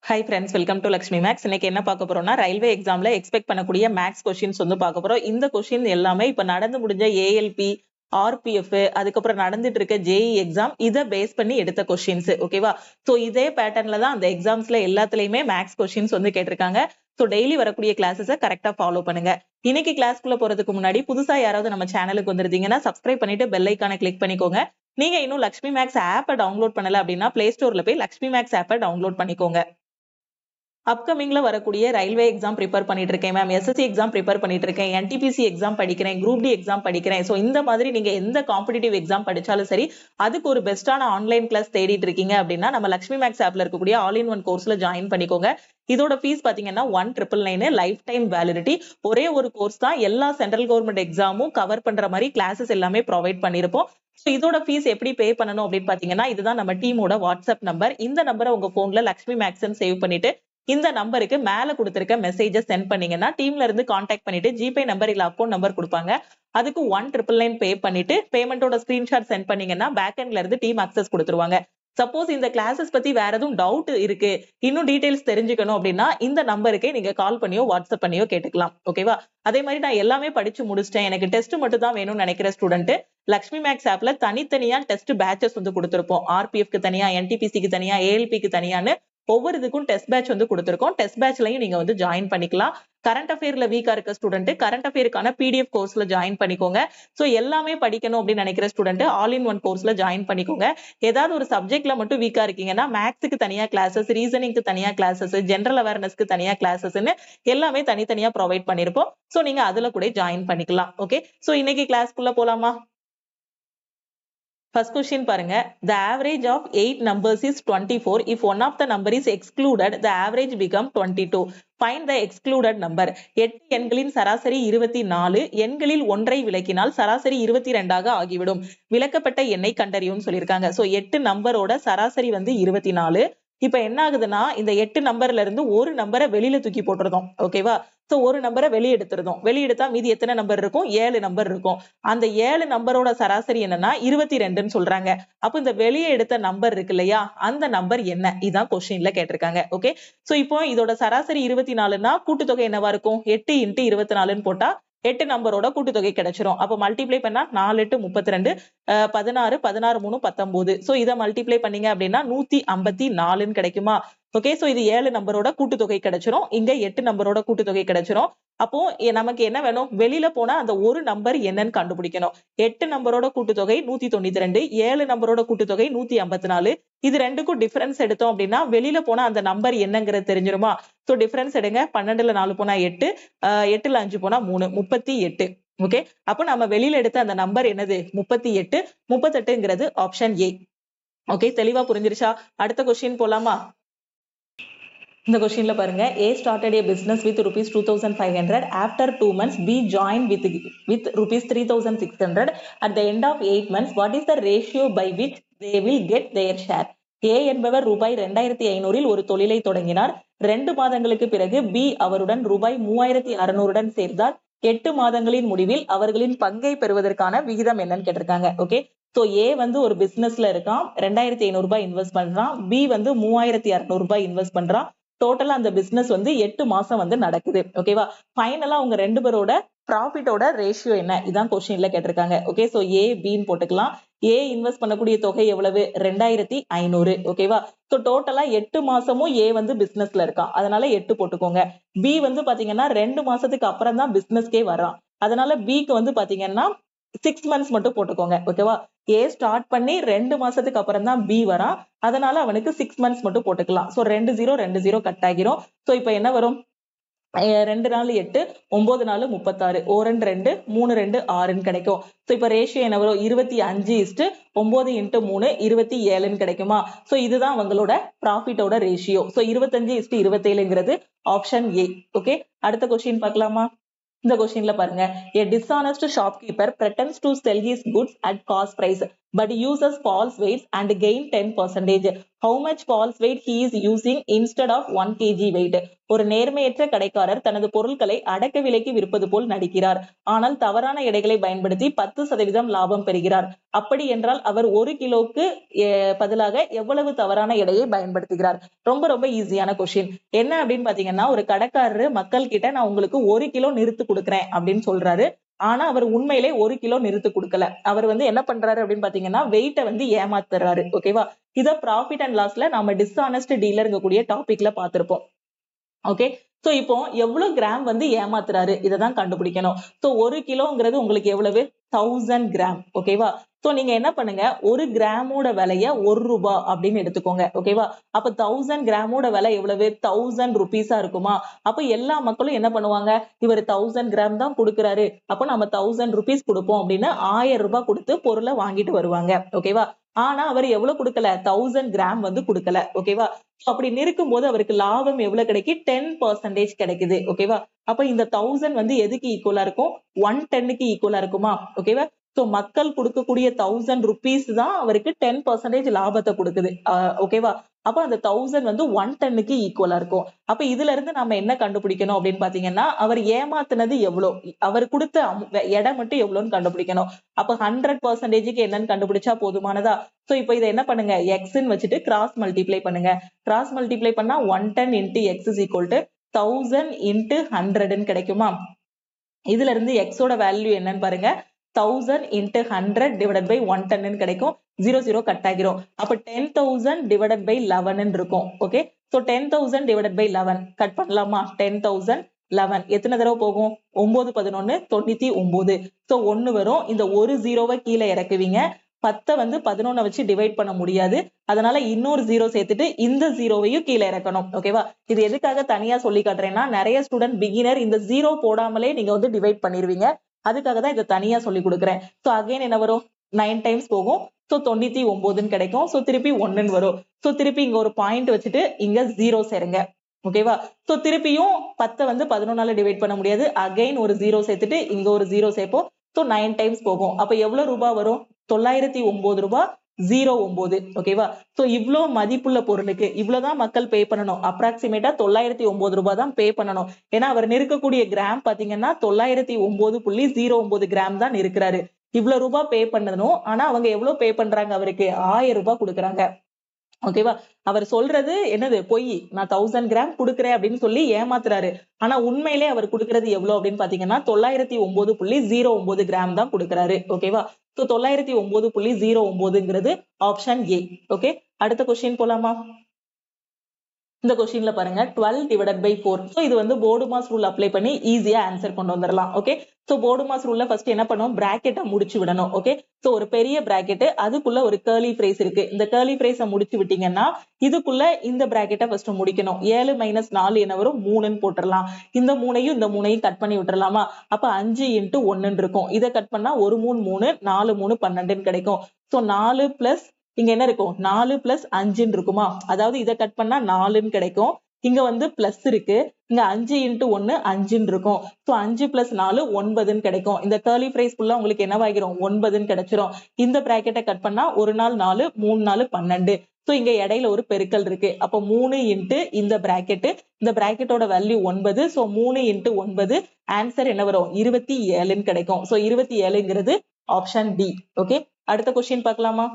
Hi friends, welcome to Lakshmi makes. இன்னைக்கு என்ன பார்க்க போறோம்னா, ரயில்வே எக்ஸாம்ல எக்ஸ்பெக்ட் பண்ணக்கூடிய மேக்ஸ் கொஸ்டின்ஸ் வந்து பார்க்க போறோம். இந்த கொஸ்டின் எல்லாமே இப்ப நடந்து முடிஞ்ச ஏஎல்பி, ஆர்பிஎஃப், அதுக்கப்புறம் நடந்துட்டு இருக்க ஜேஇ எக்ஸாம் இதை பேஸ் பண்ணி எடுத்த கொஸ்டின்ஸ். ஓகேவா? ஸோ இதே பேட்டர்ன்ல தான் அந்த எக்ஸாம்ஸ்ல எல்லாத்துலயுமே மேக்ஸ் கொஸ்டின்ஸ் வந்து கேட்டிருக்காங்க. ஸோ டெய்லி வரக்கூடிய கிளாஸஸை கரெக்டா ஃபாலோ பண்ணுங்க. இன்னைக்கு கிளாஸ்க்குள்ள போறதுக்கு முன்னாடி புதுசா யாராவது நம்ம சேனலுக்கு வந்திருந்தீங்கன்னா சப்ஸ்கிரைப் பண்ணிட்டு பெல் ஐக்கானை கிளிக் பண்ணிக்கோங்க. நீங்க இன்னும் லக்ஷ்மி மேக்ஸ் ஆப்பை டவுன்லோட் பண்ணல அப்படின்னா பிளே ஸ்டோர்ல போய் லக்ஷ்மி மேக்ஸ் ஆப்பை டவுன்லோட் பண்ணிக்கோங்க. அப்கமிங்ல வரக்கூடிய ரயில்வே எக்ஸாம் ப்ரிப்பேர் பண்ணிட்டு இருக்கேன் மேம், எஸ்எஸ்சி எக்ஸாம் ப்ரிப்பேர் பண்ணிட்டு இருக்கேன், என்டிபிசி எக்ஸாம் படிக்கிறேன், குரூப் டி எக்ஸாம் படிக்கிறேன். ஸோ இந்த மாதிரி நீங்க எந்த காம்படிட்டிவ் எக்ஸாம் படிச்சாலும் சரி, அதுக்கு ஒரு பெஸ்டான ஆன்லைன் கிளாஸ் தேடிட்டு இருக்கீங்க அப்படின்னா நம்ம லக்ஷ்மி மேக்ஸ் ஆப்ல இருக்கக்கூடிய ஆல் இன் ஒன் கோர்ஸ்ல ஜாயின் பண்ணிக்கோங்க. இதோட ஃபீஸ் பாத்தீங்கன்னா 1999 லைஃப் டைம் வேலிடிட்டி. ஒரே ஒரு கோர்ஸ் தான், எல்லா சென்ட்ரல் கவர்மெண்ட் எக்ஸாமும் கவர் பண்ற மாதிரி கிளாஸஸ் எல்லாமே ப்ரொவைட் பண்ணிருப்போம். ஸோ இதோட ஃபீஸ் எப்படி பே பண்ணணும் அப்படின்னு பாத்தீங்கன்னா, இதுதான் நம்ம டீமோட வாட்ஸ்அப் நம்பர். இந்த நம்பரை உங்க போன்ல லக்ஷ்மி மேக்ஸ் சேவ் பண்ணிட்டு இந்த நம்பருக்கு மேல கொடுத்திருக்க மெசேஜை சென்ட் பண்ணீங்கன்னா டீம்ல இருந்து கான்டாக்ட் பண்ணிட்டு ஜிபே நம்பர் இல்ல அக்கௌண்ட் நம்பர் கொடுப்பாங்க. அதுக்கு 1999 பே பண்ணிட்டு பேமெண்டோட ஸ்கிரீன்ஷாட் சென்ட் பண்ணீங்கன்னா பேக் எண்ட்ல இருந்து டீம் அக்சஸ் கொடுத்துருவாங்க. சப்போஸ் இந்த கிளாஸஸ் பத்தி வேற எதுவும் டவுட் இருக்கு, இன்னும் டீடைல்ஸ் தெரிஞ்சுக்கணும் அப்படின்னா இந்த நம்பருக்கே நீங்க கால் பண்ணியோ வாட்ஸ்அப் பண்ணியோ கேட்டுக்கலாம். ஓகேவா? அதே மாதிரி நான் எல்லாமே படிச்சு முடிச்சிட்டேன், எனக்கு டெஸ்ட் மட்டும் தான் வேணும்னு நினைக்கிற ஸ்டூடெண்ட் லக்ஷ்மி மேக்ஸ் ஆப்ல தனித்தனியா டெஸ்ட் பேட்சஸ் வந்து கொடுத்திருப்போம். ஆர்பிஎஃப்க்கு தனியா, என்டிபிசிக்கு தனியா, ஏஎல்பிக்கு தனியான்னு ஒவ்வொரு இதுக்கும் டெஸ்ட் பேட்ச் வந்து கொடுத்திருக்கோம். டெஸ்ட் பேட்ச்லயும் நீங்க வந்து ஜாயின் பண்ணிக்கலாம். கரண்ட் அஃபேர்ல வீக்கா இருக்க ஸ்டூடெண்ட் கரண்ட் அஃபேருக்கான பிடிஎஃப் கோர்ஸ்ல ஜாயின் பண்ணிக்கோங்க. சோ எல்லாமே படிக்கணும் அப்படின்னு நினைக்கிற ஸ்டூடெண்ட் ஆல் இன் ஒன் கோர்ஸ்ல ஜாயின் பண்ணிக்கோங்க. ஏதாவது ஒரு சப்ஜெக்ட்ல மட்டும் வீக்கா இருக்கீங்கன்னா மேத்ஸுக்கு தனியா கிளாஸஸ், ரீசனிங்க்கு தனியா கிளாஸஸ், ஜெனரல் அவேர்னஸ்க்கு தனியா கிளாஸஸ்ன்னு எல்லாமே தனித்தனியா ப்ரொவைட் பண்ணிருப்போம். சோ நீங்க அதுல கூட ஜாயின் பண்ணிக்கலாம். ஓகே, சோ இன்னைக்கு கிளாஸ்க்குள்ள போலாமா? First question பாருங்க. The average of 8 numbers is 24. If one of the number is excluded, the average become 22. Find the excluded number. 8 எண்களின் சராசரி 24. எண்களில் ஒன்றை விலக்கினால் சராசரி 22 ஆகிவிடும். விலக்கப்பட்ட எண்ணை கண்டறியும் சொல்லியிருக்காங்க. சோ 8 நம்பரோட சராசரி வந்து 24. இப்ப என்ன ஆகுதுன்னா இந்த 8 நம்பர்ல இருந்து ஒரு நம்பரை வெளியில தூக்கி போட்டுருந்தோம். ஓகேவா? சோ ஒரு நம்பரை வெளியெடுத்துருந்தோம். வெளியெடுத்தா மீதி எத்தனை நம்பர் இருக்கும்? 7 நம்பர் இருக்கும். அந்த 7 நம்பரோட சராசரி என்னன்னா 22ன்னு சொல்றாங்க. அப்ப இந்த வெளியே எடுத்த நம்பர் இருக்கு இல்லையா, அந்த நம்பர் என்ன? இதான் கொஸ்டின்ல கேட்டிருக்காங்க. ஓகே, சோ இப்போ இதோட சராசரி 24னா கூட்டுத்தொகை என்னவா இருக்கும்? 8 × 24ன்னு போட்டா 8 நம்பரோட கூட்டுத்தொகை கிடைச்சிரும். அப்ப மல்டிப்ளை பண்ணா 4 8 32, 16 16 3 19. சோ இதை மல்டிப்ளை பண்ணீங்க அப்படின்னா 154ன்னு கிடைக்குமா? ஓகே, சோ இது 7 நம்பரோட கூட்டுத்தொகை கிடைச்சிரும். இங்க 8 நம்பரோட கூட்டுத்தொகை கிடைச்சிரும். அப்போ நமக்கு என்ன வேணும்? வெளியில போனா அந்த ஒரு நம்பர் என்னன்னு கண்டுபிடிக்கணும். 8 நம்பரோட கூட்டுத்தொகை 192, 7 நம்பரோட கூட்டுத்தொகை 154. இது ரெண்டுக்கும் டிஃபரன்ஸ் எடுத்தோம் அப்படின்னா வெளியில போனா அந்த நம்பர் என்னங்கிறது தெரிஞ்சிருமா? சோ டிஃபரன்ஸ் எடுங்க. 12ல 4 போனா 8, 8ல 5 போனா 3, 38. ஓகே, அப்போ நம்ம வெளியில எடுத்த அந்த நம்பர் என்னது? 38. 38ங்கிறது ஆப்ஷன் ஏ. ஓகே, தெளிவா புரிஞ்சிருச்சா? அடுத்த கொஸ்டின் போலாமா? இந்த கொஸ்டின்ல பாருங்க. A started a business with rupees 2500. After 2 months, B joined with rupees 3600. At the end of 8 months, what is the ratio by which they will get their share? A என்பவர் ரூபாய் 2500 ஒரு தொழிலை தொடங்கினார். 2 மாதங்களுக்கு பிறகு B அவருடன் ரூபாய் 3600 சேர்ந்தார். 8 மாதங்களின் முடிவில் அவர்களின் பங்கை பெறுவதற்கான விகிதம் என்னன்னு கேட்டிருக்காங்க. ஓகே, சோ A வந்து ஒரு பிசினஸ்ல இருக்கான், 2500 ரூபாய் இன்வெஸ்ட் பண்றான். B வந்து 3600 ரூபாய் இன்வெஸ்ட் பண்றான். டோட்டலா அந்த பிசினஸ் வந்து 8 மாசம் வந்து நடக்குது. ஓகேவா? ஃபைனலா உங்க 2 பேரோட ப்ராஃபிட்டோட ரேஷியோ என்ன? இதான் கொஸ்டின்ல கேட்டிருக்காங்க. ஓகே, சோ ஏ பின்னு போட்டுக்கலாம். ஏ இன்வெஸ்ட் பண்ணக்கூடிய தொகை எவ்வளவு? 2500. ஓகேவா? சோ டோட்டலா 8 மாசமும் ஏ வந்து பிசினஸ்ல இருக்கான், அதனால 8 போட்டுக்கோங்க. பி வந்து பாத்தீங்கன்னா 2 மாசத்துக்கு அப்புறம் தான் பிசினஸ்க்கே வர்றான், அதனால பிக்கு வந்து பாத்தீங்கன்னா 6 months மட்டும் போட்டுக்கோங்க. ஓகேவா? ஏ ஸ்டார்ட் பண்ணி 2 மாசத்துக்கு அப்புறம் தான் பி வரான், அதனால அவனுக்கு 6 months மட்டும் போட்டுக்கலாம். சோ 2 0 2 0 கட் ஆகிரும். சோ இப்ப என்ன வரும்? 2 4 8, 9 4 36, 1 2 3 2 6ன்னு கிடைக்கும். சோ இப்ப ரேஷியோ என்ன வரும்? 25:9 × 3 27ன்னு கிடைக்குமா? சோ இதுதான் அவங்களோட ப்ராஃபிட்டோட ரேஷியோ. சோ 25:27ங்கிறது ஆப்ஷன் ஏ. ஓகே, அடுத்த கொஸ்டின் பார்க்கலாமா? இந்த கொஸ்டின்ல பாருங்க. A dishonest shopkeeper pretends to sell his goods at cost price but uses false weights and gain 10%. How much false weight he is using instead of 1 kg weight? ஒரு நேர்மையற்ற கடைக்காரர் தனது பொருட்களை அடக்க விலைக்கு விற்பது போல் நடிக்கிறார், ஆனால் தவறான எடைகளை பயன்படுத்தி 10% லாபம் பெறுகிறார். அப்படி என்றால் அவர் 1 கிலோக்கு பதிலாக எவ்வளவு தவறான எடையை பயன்படுத்துகிறார்? ரொம்ப ரொம்ப ஈஸியான கொஸ்டின். என்ன அப்படின்னு பாத்தீங்கன்னா, ஒரு கடைக்காரரு மக்கள் கிட்ட நான் உங்களுக்கு 1 கிலோ நிறுத்து கொடுக்குறேன் அப்படின்னு சொல்றாரு. ஆனா அவர் உண்மையிலே 1 கிலோ நிறுத்து கொடுக்கல. அவர் என்ன பண்றாரு அப்படின்னு பாத்தீங்கன்னா, வெயிட்ட ஏமாத்துறாரு. ஓகேவா? இத ப்ராஃபிட் அண்ட் லாஸ்ல நம்ம டிஸ்ஆனஸ்ட் டீலர்ங்க கூடிய டாபிக்ல பாத்திருப்போம். ஓகே, சோ இப்போ எவ்வளவு கிராம் ஏமாத்துறாரு இததான் கண்டுபிடிக்கணும். சோ 1 கிலோங்கிறது உங்களுக்கு எவ்வளவு? 1000 கிராம். ஓகேவா? சோ நீங்க என்ன பண்ணுங்க, 1 கிராமோட விலைய 1 ரூபாய் அப்படின்னு எடுத்துக்கோங்க. ஓகேவா? அப்ப 1000 கிராமோட விலை எவ்வளவு? 1000 ருபீஸா இருக்குமா? அப்ப எல்லா மக்களும் என்ன பண்ணுவாங்க, இவர் 1000 கிராம் தான் கொடுக்கிறாரு, அப்ப நம்ம 1000 ருபீஸ் கொடுப்போம் அப்படின்னு 1000 ரூபாய் கொடுத்து பொருளை வாங்கிட்டு வருவாங்க. ஓகேவா? ஆனா அவர் எவ்வளவு கொடுக்கல? 1000 கிராம் கொடுக்கல. ஓகேவா? அப்படி நிற்கும் போது அவருக்கு லாபம் எவ்வளவு கிடைக்கும்? 10% கிடைக்குது. ஓகேவா? அப்ப இந்த 1000 எதுக்கு ஈக்குவலா இருக்கும்? 110க்கு ஈக்குவலா இருக்குமா? ஓகேவா? சோ மக்கள் கொடுக்கக்கூடிய 1000 ருபீஸ் தான் அவருக்கு 10% லாபத்தை கொடுக்குது. ஓகேவா? அப்ப அந்த 1000 110க்கு ஈக்குவலா இருக்கும். அப்ப இதுல இருந்து நம்ம என்ன கண்டுபிடிக்கணும் அப்படின்னு பாத்தீங்கன்னா, அவர் ஏமாத்துனது எவ்வளவு, அவர் கொடுத்த எடை மட்டும் எவ்வளவுன்னு கண்டுபிடிக்கணும். அப்ப 100%க்கு என்னன்னு கண்டுபிடிச்சா போதுமானதா? சோ இப்ப இதை என்ன பண்ணுங்க, எக்ஸ்ன்னு வச்சுட்டு கிராஸ் மல்டிப்ளை பண்ணுங்க. கிராஸ் மல்டிப்ளை பண்ணா 110 into x is equal to 1000 into 100 கிடைக்குமா? இதுல இருந்து x ஓட வேல்யூ என்னன்னு பாருங்க. 1000 into 100 divided by 110 கிடைக்கும். 0 கட் ஆகிரும். அப்ப 10,000 divided by 11 இருக்கும். Okay, so 10,000 divided by 11 cut பண்ணலாமா? 10,000 11 எத்தனை தடவை போகும்? 9 11 99. சோ 1 வரும். இந்த ஒரு 0வை கீழே இறக்குவீங்க. 10 11 வச்சு டிவைட் பண்ண முடியாது. அதனால இன்னொரு 0 சேர்த்துட்டு இந்த 0வையும் கீழே இறக்கணும். ஓகேவா? இது எதுக்காக தனியா சொல்லி காட்டுறேன்னா, நிறைய ஸ்டூடெண்ட் பிகினர் இந்த 0 போடாமலே நீங்க டிவைட் பண்ணிருவீங்க. அதுக்காக தான் இதை தனியா சொல்லி கொடுக்குறேன். சோ அகைன் என்ன வரும்? 9 டைம்ஸ் போகும். சோ 99 கிடைக்கும். சோ திருப்பி 1 வரும். சோ திருப்பி இங்க ஒரு பாயிண்ட் வச்சுட்டு இங்க 0 சேருங்க. ஓகேவா? சோ திருப்பியும் 10 11ஆல டிவைட் பண்ண முடியாது. அகைன் ஒரு 0 சேர்த்துட்டு இங்க ஒரு 0 சேர்ப்போம். சோ 9 டைம்ஸ் போகும். அப்ப எவ்வளவு ரூபாய் வரும்? 909 ரூபாய் 09. ஓகேவா? சோ இவ்ளோ மதிப்புள்ள பொருளுக்கு இவ்வளவுதான் மக்கள் பே பண்ணணும். அப்ராக்சிமேட்டா 909 ரூபாய் தான் பே பண்ணணும். ஏன்னா அவர் நிற்கக்கூடிய கிராம் பாத்தீங்கன்னா 909.09 கிராம் தான் இருக்கிறாரு. இவ்வளவு ரூபாய் பே பண்ணணும். ஆனா அவங்க எவ்வளவு பே பண்றாங்க? அவருக்கு 1000 ரூபாய் கொடுக்குறாங்க. ஓகேவா? அவர் சொல்றது என்னது? பொய். நான் 1000 கிராம் கொடுக்குறேன் அப்படின்னு சொல்லி ஏமாத்துறாரு. ஆனா உண்மையிலே அவர் கொடுக்கறது எவ்வளவு அப்படின்னு பாத்தீங்கன்னா 909.09 கிராம் தான் கொடுக்குறாரு. ஓகேவா? சோ 909.09ங்கிறது ஆப்ஷன் ஏ. ஓகே, அடுத்த கொஸ்டின் போலாமா? இந்த கொஸ்டின்ல பாருங்க, 12 divided by 4. சோ இது போர்டுமாஸ் ரூல் அப்ளை பண்ணி ஈஸியா ஆன்சர் கொண்டு வந்துடலாம். ஓகே, சோ போர்டுமாஸ் ரூல்ல ஃபர்ஸ்ட் என்ன பண்ணும்? பிராக்கெட்டை முடிச்சு விடணும். ஓகே, சோ ஒரு பெரிய பிராக்கெட், அதுக்குள்ள ஒரு கர்லி பிரேஸ் இருக்கு. இந்த கர்லி பிரேஸை முடிச்சு விட்டீங்கன்னா இதுக்குள்ள இந்த பிராக்கெட்டை ஃபர்ஸ்ட் முடிக்கணும். 7 - 4 என்ன வரும்? 3ன்னு போட்டுடலாம். இந்த 3ஐயும் இந்த 3ஐயும் கட் பண்ணி விட்டுறலாமா? அப்ப 5 into 1 இருக்கும். இதை கட் பண்ணா 1 3 3 4 3 12 கிடைக்கும். சோ 4 பிளஸ் இங்க என்ன இருக்கும்? 4 plus 5 இருக்குமா? அதாவது இதை கட் பண்ணா 4ன்னு கிடைக்கும். இங்க பிளஸ் இருக்கு. இங்க 5 into 1 5ன்னு இருக்கும். சோ 5 plus 4 9ன்னு கிடைக்கும். இந்த கர்லி பிரைஸ் ஃபுல்லா உங்களுக்கு என்னவாகிரும்? 9ன்னு கிடைச்சிரும். இந்த பிராக்கெட்டை கட் பண்ணா 1 நாள் 4 3 நாள் 12. சோ இங்க இடையில ஒரு பெருக்கல் இருக்கு. அப்ப 3 into இந்த பிராக்கெட், இந்த பிராக்கெட்டோட வேல்யூ 9. சோ 3 into 9 ஆன்சர் என்ன வரும்? 27ன்னு கிடைக்கும். சோ 27ங்கிறது ஆப்ஷன் டி. ஓகே, அடுத்த கொஸ்டின் பார்க்கலாமா?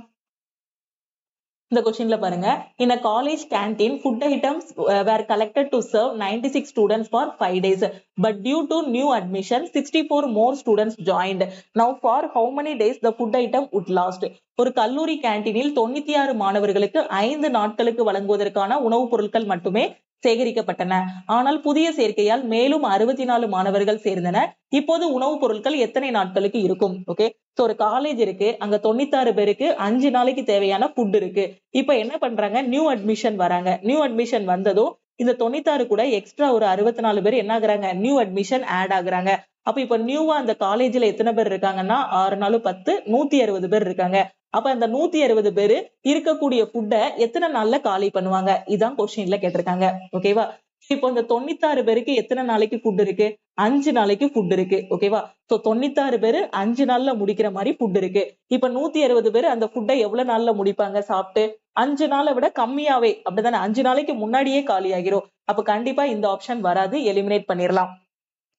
இந்த கொஸ்டின்ல பாருங்க, in a college canteen food items were collected to serve 96 students for 5 days, but due to new admission 64 more students joined. Now for how many days the food item would last? ஒரு கல்லூரி கேண்டீனில் 96 மாணவர்களுக்கு 5 நாட்களுக்கு வழங்குவதற்கான உணவுப் பொருட்கள் மட்டுமே சேகரிக்கப்பட்டன. ஆனால் புதிய சேர்க்கையால் மேலும் 64 மாணவர்கள் சேர்ந்தனர். இப்போது உணவுப் பொருட்கள் எத்தனை நாட்களுக்கு இருக்கும்? ஓகே, சோ ஒரு காலேஜ் இருக்கு. அங்க 96 பேருக்கு 5 நாளைக்கு தேவையான ஃபுட் இருக்கு. இப்ப என்ன பண்றாங்க? நியூ அட்மிஷன் வராங்க. நியூ அட்மிஷன் வந்ததும் இந்த 96 கூட எக்ஸ்ட்ரா ஒரு 64 பேர் என்ன ஆகுறாங்க? நியூ அட்மிஷன் ஆட் ஆகுறாங்க. அப்ப இப்ப நியூவா அந்த காலேஜ்ல எத்தனை பேர் இருக்காங்கன்னா 6 4 10 160 பேர் இருக்காங்க. அப்ப அந்த 160 பேரு இருக்கக்கூடிய ஃபுட்டை எத்தனை நாள்ல காலி பண்ணுவாங்க? இதான் கொஸ்டின்ல கேட்டிருக்காங்க. ஓகேவா? இப்போ இந்த 96 பேருக்கு எத்தனை நாளைக்கு ஃபுட் இருக்கு? 5 நாளைக்கு ஃபுட் இருக்கு. ஓகேவா? சோ 96 பேரு 5 நாள்ல முடிக்கிற மாதிரி ஃபுட் இருக்கு. இப்ப 160 பேரு அந்த ஃபுட்டை எவ்வளவு நாள்ல முடிப்பாங்க சாப்பிட்டு? 5 நாளை விட கம்மியாவே, அப்படிதானே? 5 நாளைக்கு முன்னாடியே காலி ஆகிரும். அப்ப கண்டிப்பா இந்த ஆப்ஷன் வராது, எலிமினேட் பண்ணிடலாம்.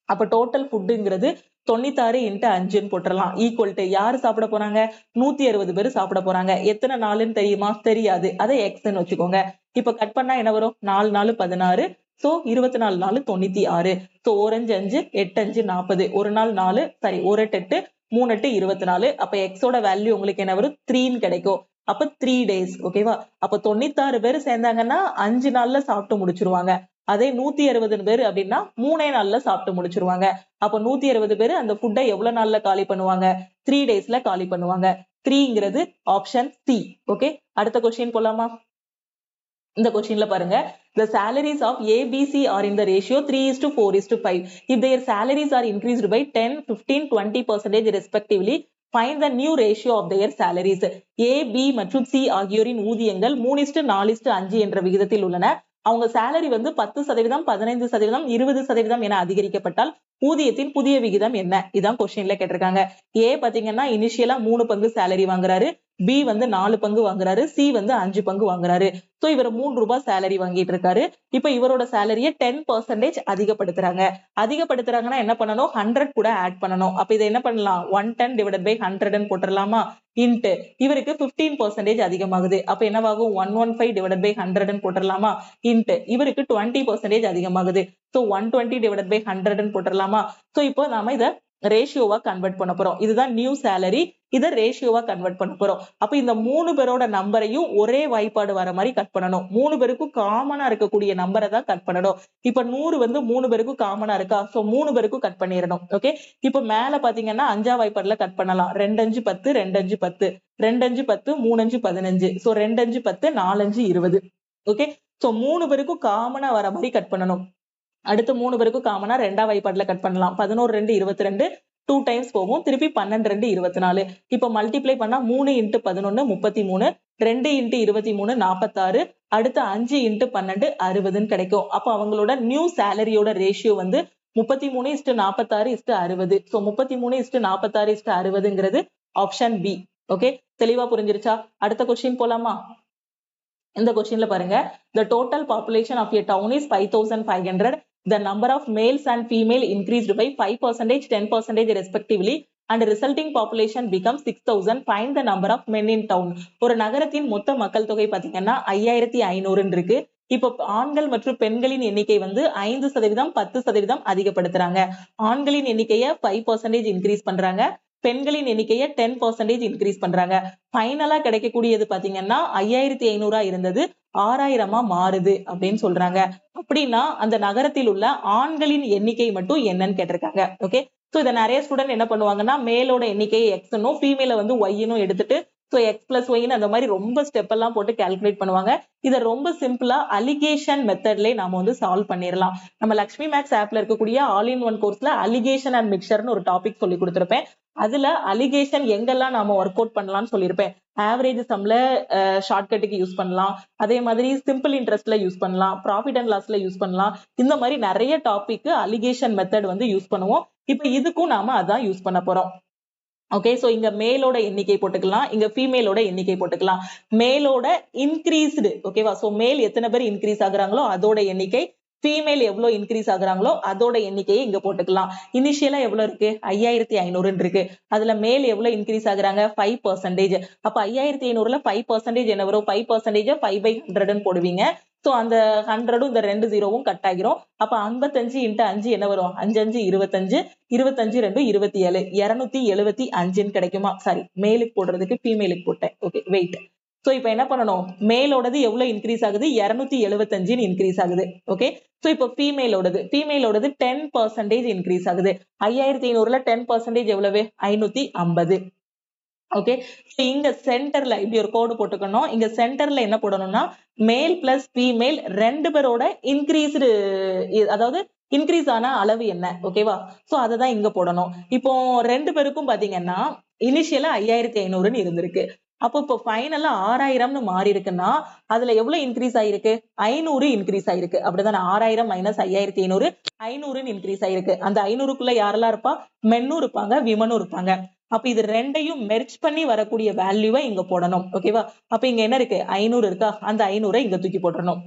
அப்ப டோட்டல் ஃபுட்டுங்கிறது 96 × 5ன்னு போட்டுறலாம். ஈக்குவல் டு யாரு சாப்பிட போறாங்க? 160 பேர் சாப்பிட போறாங்க. எத்தனை நாளுன்னு தெரியுமா? தெரியாது. அதை எக்ஸ்ன்னு வச்சுக்கோங்க. இப்ப கட் பண்ணா என்ன வரும்? 4 4 16. சோ 24 4 96. சோ 1 5 5 8 5 40. ஒரு நாள் 4, சாரி 1 8 8 3 8 24. அப்ப எக்ஸோட வேல்யூ உங்களுக்கு என்ன வரும்? 3ன்னு கிடைக்கும். அப்ப 3 days. ஓகேவா? அப்ப 96 பேர் சேர்ந்தாங்கன்னா 5 நாள்ல சாப்பிட்டு முடிச்சிருவாங்க. அதே 160 பேர் அப்படின்னா 3 நாள்ல சாப்பிட்டு முடிச்சிருவாங்க. அப்ப 160 பேர் அந்த ஃபுட்டை எவ்வளவு நாள்ல காலி பண்ணுவாங்க? 3 daysல காலி பண்ணுவாங்க. 3ங்கிறது ஆப்ஷன் சி. ஓகே, அடுத்த கொஸ்டின் போலாமா? இந்த கொஸ்டின்ல பாருங்க, the salaries of A, B, C are in the ratio 3:4:5. If their salaries are increased by 10, 15, 20% respectively, find the new ratio of their salaries. A, B மற்றும் C ஆகியோரின் ஊதியங்கள் 3:4:5 என்ற விகிதத்தில் உள்ளன. அவங்க சேலரி வந்து 10%, 15%, 20% என அதிகரிக்கப்பட்டால் ஊதியத்தின் புதிய விகிதம் என்ன? இதான் கொஸ்டின்ல கேட்டிருக்காங்க. ஏ பாத்தீங்கன்னா இனிஷியலா 3 பங்கு சேலரி வாங்குறாரு, பி வந்து 4 பங்கு வாங்குறாரு, சி வந்து 5 பங்கு வாங்குறாரு. சோ இவர் 3 ரூபாய் சேலரி வாங்கிட்டு இருக்காரு. இப்ப இவரோட சேலரிய 10% அதிகப்படுத்துறாங்கன்னா என்ன பண்ணணும்? 100 கூட ஆட் பண்ணணும். அப்ப இதை என்ன பண்ணலாம்? 110 / 100 போட்டுடலாமா? இன்ட்டு இவருக்கு 15% அதிகமாகுது. அப்ப என்னவாகும்? 115 / 100 போட்டுடலாமா? இன்ட்டு இவருக்கு 20% அதிகமாகுது. சோ 120 / 100 போட்டுடலாமா? சோ இப்போ நாம இத ரேஷியோவா கன்வெர்ட் பண்ண போறோம். இதுதான் நியூ சேலரி. இத ரேஷியோவா கன்வெர்ட் பண்ண போறோம். அப்ப இந்த 3 பேரோட நம்பரையும் ஒரே வாய்ப்பாடு வர மாதிரி கட் பண்ணணும். 3 பேருக்கும் காமனா இருக்கக்கூடிய நம்பரை தான் கட் பண்ணணும். இப்ப 100 வந்து 3 பேருக்கும் காமனா இருக்கா? சோ 3 பேருக்கும் கட் பண்ணிடணும். ஓகே, இப்ப மேல பாத்தீங்கன்னா 5ஆம் வாய்ப்பாடுல கட் பண்ணலாம். 2 5 10, 2 5 10, 2 5 10, 3 5 15. சோ 2 5 10, 4 5 20. ஓகே, சோ 3 பேருக்கும் காமனா வர மாதிரி கட் பண்ணணும். அடுத்து 3 பேருக்கும் காமனா 2ஆம் வாய்ப்பாடுல கட் பண்ணலாம். 11 2 22, 2 டைம்ஸ் போகும். திருப்பி 12 2 24. இப்ப மல்டிப்ளை பண்ணா 3 × 11 33, 2 × 23 46, அடுத்து 5 × 12 60ன்னு கிடைக்கும். அப்ப அவங்களோட நியூ சேலரியோட ரேஷியோ வந்து 33:46:60. சோ 33:46:60ங்கிறது ஆப்ஷன் பி. ஓகே, தெளிவா புரிஞ்சிருச்சா? அடுத்த கொஸ்டின் போலாமா? இந்த கொஸ்டின்ல பாருங்க, the total population of a town is 5500. The number of males and female increased by 5%, 10% respectively, and resulting population becomes 6000. Find the number of men in town. ஒரு நகரத்தின் மொத்த மக்கள் தொகை பாத்தீங்கன்னா 5500 இருக்கு. இப்ப ஆண்கள் மற்றும் பெண்களின் எண்ணிக்கை வந்து 5%, 10% அதிகப்படுத்துறாங்க. ஆண்களின் எண்ணிக்கையை 5% இன்க்ரீஸ் பண்றாங்க, பெண்களின் எண்ணிக்கையை 10% இன்க்ரீஸ் பண்றாங்க. ஃபைனலா கிடைக்கக்கூடியது பாத்தீங்கன்னா 5500 இருந்தது 6000 மாறுது அப்படின்னு சொல்றாங்க. அப்படின்னா அந்த நகரத்தில் உள்ள ஆண்களின் எண்ணிக்கை மட்டும் என்னன்னு கேட்டிருக்காங்க. ஓகே, சோ இதை நிறைய ஸ்டூடெண்ட் என்ன பண்ணுவாங்கன்னா மேலோட எண்ணிக்கையை எக்ஸ்னும் ஃபீமேல வந்து ஒய்னும் எடுத்துட்டு சோ எக்ஸ் பிளஸ் ஒய்னு அந்த மாதிரி ரொம்ப ஸ்டெப் எல்லாம் போட்டு கால்குலேட் பண்ணுவாங்க. இதை ரொம்ப சிம்பிளா அலிகேஷன் மெத்தட்லயே நாம வந்து சால்வ் பண்ணிடலாம். நம்ம லக்ஷ்மி மேக்ஸ் ஆப்ல இருக்கக்கூடிய ஆல் இன் ஒன் கோர்ஸ்ல அலிகேஷன் அண்ட் மிக்சர்னு ஒரு டாபிக் சொல்லி கொடுத்திருப்பேன். அதுல அலிகேஷன் எங்கெல்லாம் நாம ஒர்க் அவுட் பண்ணலாம்னு சொல்லியிருப்பேன். ஆவரேஜ் சம்ல ஷார்ட்கட்டுக்கு யூஸ் பண்ணலாம், அதே மாதிரி சிம்பிள் இன்ட்ரெஸ்ட்ல யூஸ் பண்ணலாம், ப்ராஃபிட் அண்ட் லாஸ்ல யூஸ் பண்ணலாம். இந்த மாதிரி நிறைய டாபிக் அலிகேஷன் மெத்தட் வந்து யூஸ் பண்ணுவோம். இப்ப இதுக்கும் நாம அதான் யூஸ் பண்ண போறோம். ஓகே, சோ இங்க மேலோட எண்ணிக்கை போட்டுக்கலாம், இங்க ஃபீமேலோட எண்ணிக்கை போட்டுக்கலாம். மேலோட இன்க்ரீஸ்டு, ஓகேவா? சோ மேல் எத்தனை பேர் இன்க்ரீஸ் ஆகுறாங்களோ அதோட எண்ணிக்கை, ஃபீமேல் எவ்வளவு இன்க்ரீஸ் ஆகுறாங்களோ அதோட எண்ணிக்கையை இங்க போட்டுக்கலாம். இனிஷியலா எவ்வளவு இருக்கு? 5500 இருக்கு. அதுல மேல் எவ்வளவு இன்க்ரீஸ் ஆகுறாங்க? 5%. அப்ப 5500ல 5% என்ன வரும்? 5% 5/100 போடுவீங்க. சோ அந்த 100ம் இந்த 2 0வும் கட் ஆகிரும். அப்ப 55 × 5 என்ன வரும்? 5 5 25, 25 2 27, 275 கிடைக்குமா? சாரி, மேலுக்கு போடுறதுக்கு ஃபீமேலுக்கு போட்டேன். Okay, wait. சோ இப்ப என்ன பண்ணணும்? மேலோடது எவ்வளவு இன்க்ரீஸ் ஆகுது? 275 இன்க்ரீஸ் ஆகுது. ஓகே, சோ இப்ப ஃபீமேலோடது 10% இன்க்ரீஸ் ஆகுது. 5500ல 10% எவ்வளவு? 550. ஓகே, இங்க சென்டர்ல இப்படி ஒரு கோடு போட்டுக்கணும். இங்க சென்டர்ல என்ன போடணும்னா மேல் பிளஸ் ஃபீமேல் 2 பேரோட இன்க்ரீஸ்டு, அதாவது இன்க்ரீஸ் ஆன அளவு என்ன? ஓகேவா? சோ அததான் இங்க போடணும். இப்போ 2 பேருக்கும் பாத்தீங்கன்னா இனிஷியலா 5500ன்னு இருந்திருக்கு. அப்போ இப்போ ஃபைனலா 6000ன்னு மாறி இருக்குன்னா அதுல எவ்வளவு இன்க்ரீஸ் ஆயிருக்கு? 500 இன்க்ரீஸ் ஆயிருக்கு. அப்படிதானே? 6000 மைனஸ் 5500 500ன்னு இன்க்ரீஸ் ஆயிருக்கு. அந்த 500க்குள்ள யாரெல்லாம் இருப்பா? மென்னும் இருப்பாங்க, விமனும் இருப்பாங்க. அப்ப இது ரெண்டையும் மெர்ஜ் பண்ணி வரக்கூடிய வேல்யூவை இங்க போடணும். ஓகேவா? அப்ப இங்க என்ன இருக்கு? 500 இருக்கா? அந்த 500 இங்க தூக்கி போட்டுறணும்.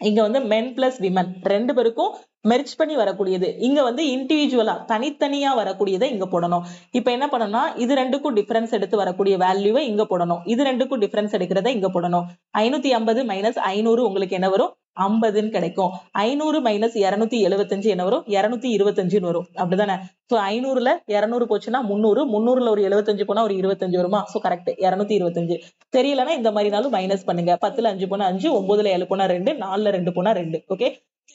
இங்க வந்து men plus women ரெண்டு பேருக்கும் மெர்ஜ் பண்ணி வரக்கூடியது. இங்க வந்து இண்டிவிஜுவலா தனித்தனியா வரக்கூடியதை இங்க போடணும். இப்ப என்ன பண்ணணும்னா இது ரெண்டுக்கும் டிஃபரன்ஸ் எடுத்து வரக்கூடிய வேல்யூவை இங்க போடணும். இது ரெண்டுக்கும் டிஃபரன்ஸ் எடுக்கிறத இங்க போடணும். 550 மைனஸ் 500 உங்களுக்கு என்ன வரும்? 50ன்னு கிடைக்கும். 500 மைனஸ் 275 என்ன வரும்? 225ன்னு வரும். அப்படிதானே? சோ 500ல 200 போச்சுன்னா 300, 300ல ஒரு 75 போனா ஒரு 25 வருமா? So correct 225. தெரியலன்னா இந்த மாதிரினாலும் மைனஸ் பண்ணுங்க. 10ல 5 போனா 5, 9ல 7 போனா 2, 4ல 2 போனா 2. ஓகே,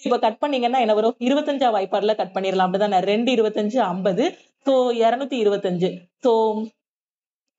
இப்ப கட் பண்ணீங்கன்னா என்ன வரும்? 25 வாய்ப்பாடுல கட் பண்ணிடலாம். அப்படிதானே? 2 25 50. சோ 225. சோ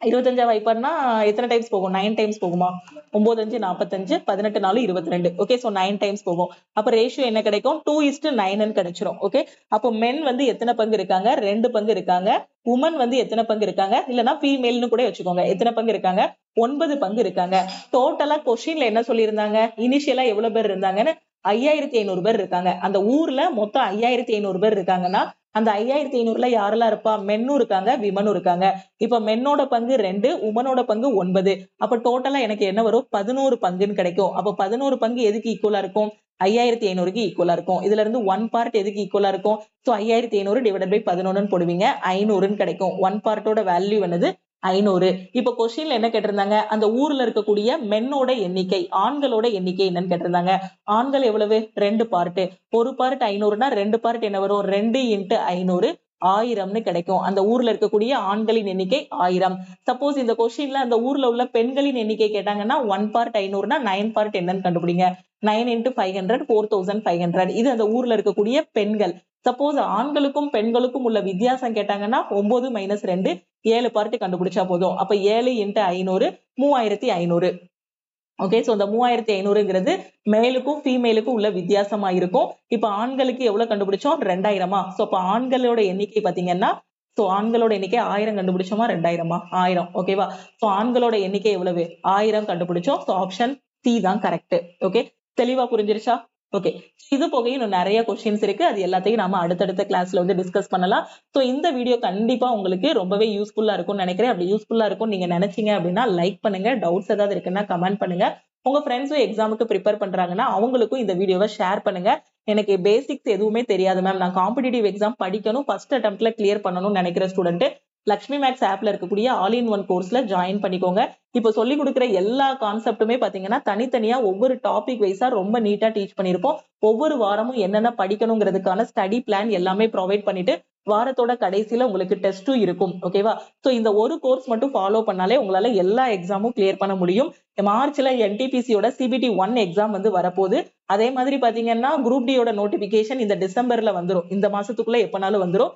25 வாய்ப்பாடுனா எத்தனை டைம்ஸ் போகும்? 9 டைம்ஸ் போகுமா? 9 5 45, 18 4 22. ஓகே, சோ 9 டைம்ஸ் போகும். அப்ப ரேஷியோ என்ன கிடைக்கும்? 2:9 கிடைச்சிரும். ஓகே, அப்போ மென் வந்து எத்தனை பங்கு இருக்காங்க? 2 பங்கு இருக்காங்க. உமன் வந்து எத்தனை பங்கு இருக்காங்க? இல்லைன்னா ஃபீமேல்னு கூட வச்சுக்கோங்க. எத்தனை பங்கு இருக்காங்க? 9 பங்கு இருக்காங்க. டோட்டலா கொஸ்டின்ல என்ன சொல்லியிருந்தாங்க? இனிஷியலா எவ்வளவு பேர் இருந்தாங்கன்னு 5500 பேர் இருக்காங்க. அந்த ஊர்ல மொத்தம் 5500 பேர் இருக்காங்கன்னா அந்த 5500ல யாரெல்லாம் இருப்பா? மென்னும் இருக்காங்க, விமனும் இருக்காங்க. இப்ப மென்னோட பங்கு 2, உமனோட பங்கு 9. அப்ப டோட்டலா எனக்கு என்ன வரும்? 11 பங்குன்னு கிடைக்கும். அப்ப 11 பங்கு எதுக்கு ஈக்குவலா இருக்கும்? 5500க்கு ஈக்குவலா இருக்கும். இதுல இருந்து 1 பார்ட் எதுக்கு ஈக்குவலா இருக்கும்? சோ 5500 டிவைடட் பை 11ன்னு போடுவீங்க, 500ன்னு கிடைக்கும். 1 பார்ட்டோட வேல்யூ என்னது? 500. இப்ப கொஸ்டின்ல என்ன கேட்டிருந்தாங்க? அந்த ஊர்ல இருக்கக்கூடிய மென்னோட எண்ணிக்கை, ஆண்களோட எண்ணிக்கை என்னன்னு கேட்டிருந்தாங்க. ஆண்கள் எவ்வளவு? 2 பார்ட். ஒரு பார்ட் 500னா 2 பார்ட் என்ன வரும்? 2 இன்ட்டு 500 1000ன்னு கிடைக்கும். அந்த ஊர்ல இருக்கக்கூடிய ஆண்களின் எண்ணிக்கை 1000. சப்போஸ் இந்த கொஸ்டின்ல அந்த ஊர்ல உள்ள பெண்களின் எண்ணிக்கை கேட்டாங்கன்னா 1 பார்ட் 500னா 9 பார்ட் என்னன்னு கண்டுபிடிங்க. 9 into 500 4500. இது அந்த ஊர்ல இருக்கக்கூடிய பெண்கள். சப்போஸ் ஆண்களுக்கும் பெண்களுக்கும் உள்ள வித்தியாசம் கேட்டாங்கன்னா 9 மைனஸ் 2 7 பார்ட் கண்டுபிடிச்சா போதும். அப்ப 7 into 500 3500. ஓகே, சோ இந்த 3500ங்கிறது மேலுக்கும் ஃபீமேலுக்கும் உள்ள வித்தியாசமா இருக்கும். இப்ப ஆண்களுக்கு எவ்வளவு கண்டுபிடிச்சோம்? 2000. சோ அப்ப ஆண்களோட எண்ணிக்கை பாத்தீங்கன்னா சோ ஆண்களோட எண்ணிக்கை 1000 கண்டுபிடிச்சோமா? 2000. 1000. ஓகேவா? சோ ஆண்களோட எண்ணிக்கை எவ்வளவு? 1000 கண்டுபிடிச்சோம். சோ ஆப்ஷன் சி தான் கரெக்ட். ஓகே, தெளிவா புரிஞ்சிருச்சா? ஓகே, இது போக இன்னும் நிறைய கொஸ்டின்ஸ் இருக்கு. அது எல்லாத்தையும் நாம அடுத்தடுத்த கிளாஸ்ல வந்து டிஸ்கஸ் பண்ணலாம். சோ இந்த வீடியோ கண்டிப்பா உங்களுக்கு ரொம்பவே யூஸ்ஃபுல்லா இருக்கும்னு நினைக்கிறேன். அப்படி யூஸ்ஃபுல்லா இருக்கும் நீங்க நினைச்சீங்க அப்படின்னா லைக் பண்ணுங்க. டவுட்ஸ் ஏதாவது இருக்குன்னா கமெண்ட் பண்ணுங்க. உங்க ஃப்ரெண்ட்ஸும் எக்ஸாமுக்கு ப்ரிப்பேர் பண்றாங்கன்னா அவங்களுக்கும் இந்த வீடியோவை ஷேர் பண்ணுங்க. எனக்கு பேசிக்ஸ் எதுவுமே தெரியாது மேம், நான் காம்படிட்டிவ் எக்ஸாம் படிக்கணும், ஃபர்ஸ்ட் அட்டெம்ப்ட்ல கிளியர் பண்ணணும்னு நினைக்கிற ஸ்டூடெண்ட் லக்ஷ்மி மேக்ஸ் ஆப்ல இருக்கக்கூடிய ஆல் இன் ஒன் கோர்ஸ்ல ஜாயின் பண்ணிக்கோங்க. இப்போ சொல்லி கொடுக்குற எல்லா கான்செப்ட்டுமே பாத்தீங்கன்னா தனித்தனியா ஒவ்வொரு டாபிக் வைஸா ரொம்ப நீட்டா டீச் பண்ணிருப்போம். ஒவ்வொரு வாரமும் என்னென்ன படிக்கணுங்கிறதுக்கான ஸ்டடி பிளான் எல்லாமே ப்ரொவைட் பண்ணிட்டு வாரத்தோட கடைசியில உங்களுக்கு டெஸ்டும் இருக்கும். ஓகேவா? சோ இந்த ஒரு கோர்ஸ் மட்டும் ஃபாலோ பண்ணாலே உங்களால எல்லா எக்ஸாமும் கிளியர் பண்ண முடியும். மார்ச்ல NTPCயோட CBT 1 எக்ஸாம் வந்து வரப்போகுது. அதே மாதிரி பாத்தீங்கன்னா குரூப் டியோட நோட்டிபிகேஷன் இந்த டிசம்பர்ல வந்துரும். இந்த மாசத்துக்குள்ள எப்பனாலும் வந்துரும்.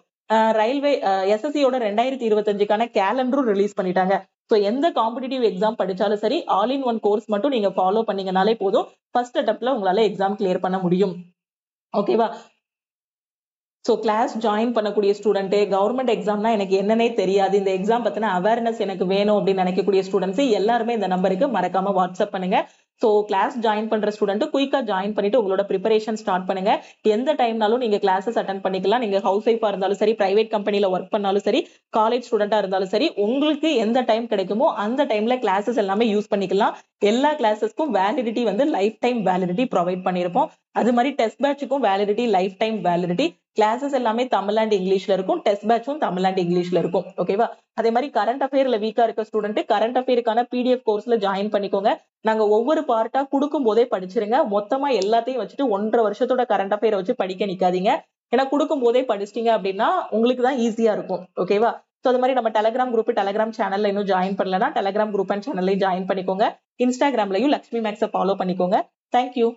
ரயில்வே SSCயோட 2025க்கான கேலண்டரும் ரிலீஸ் பண்ணிட்டாங்க. சோ எந்த காம்படிட்டிவ் எக்ஸாம் படிச்சாலும் சரி ஆல் இன் ஒன் கோர்ஸ் மட்டும் நீங்க ஃபாலோ பண்ணீங்கனாலே போதும். ஃபர்ஸ்ட் அட்டெம்ப்ட்ல உங்களால எக்ஸாம் கிளியர் பண்ண முடியும். ஓகேவா? சோ கிளாஸ் ஜாயின் பண்ணக்கூடிய ஸ்டூடெண்ட் கவர்மெண்ட் எக்ஸாம்னா எனக்கு என்னன்னே தெரியாது, இந்த எக்ஸாம் பத்தின அவேர்னஸ் எனக்கு வேணும் அப்படின்னு நினைக்கக்கூடிய ஸ்டூடெண்ட்ஸ் எல்லாருமே இந்த நம்பருக்கு மறக்காம வாட்ஸ்அப் பண்ணுங்க. சோ கிளாஸ் ஜாயின் பண்ற ஸ்டூடெண்ட் குயிக்கா ஜாயின் பண்ணிட்டு உங்களோட ப்ரிப்பரேஷன் ஸ்டார்ட் பண்ணுங்க. எந்த டைம்னாலும் நீங்க கிளாஸஸ் அட்டென்ட் பண்ணிக்கலாம். நீங்க ஹவுஸ் ஒய்ஃபா இருந்தாலும் சரி, பிரைவேட் கம்பெனில ஒர்க் பண்ணாலும் சரி, காலேஜ் ஸ்டூடெண்டா இருந்தாலும் சரி, உங்களுக்கு எந்த டைம் கிடைக்குமோ அந்த டைம்ல கிளாஸஸ் எல்லாமே யூஸ் பண்ணிக்கலாம். எல்லா கிளாஸஸ்க்கும் வேலிடிட்டி வந்து லைஃப் டைம் வேலிடிட்டி ப்ரொவைட் பண்ணிருப்போம். அது மாதிரி டெஸ்ட் பேட்சுக்கும் validity lifetime validity. Classes எல்லாமே தமிழ் அண்ட் இங்கிலீஷ்ல இருக்கும். டெஸ்ட் பேட்சும் தமிழ் அண்ட் இங்கிலீஷ்ல இருக்கும். ஓகேவா? அதே மாதிரி கரண்ட் அஃபேர்ல வீக்கா இருக்க ஸ்டூடெண்ட் கரண்ட் அஃபேருக்கான PDF கோர்ஸ்ல ஜாயின் பண்ணிக்கோங்க. நாங்க ஒவ்வொரு பார்ட்டா கொடுக்கும் போதே படிச்சிருங்க. மொத்தமா எல்லாத்தையும் வச்சுட்டு 1.5 வருஷத்தோட கரண்ட் அஃபேரை வச்சு படிக்க நிக்காதீங்க. ஏன்னா கொடுக்கும் போதே படிச்சிட்டீங்க அப்படின்னா உங்களுக்கு தான் ஈஸியா இருக்கும். ஓகேவா? சோ அது மாதிரி நம்ம டெலிகிராம் குரூப், டெலிகிராம் சேனல்ல இன்னும் ஜாயின் பண்ணலன்னா டெலிகிராம் குரூப் அண்ட் சேனல்லையும் ஜாயின் பண்ணிக்கோங்க. இன்ஸ்டாகிராம்லயும் லக்ஷ்மி மேக்ஸை ஃபாலோ பண்ணிக்கோங்க. தேங்க்யூ.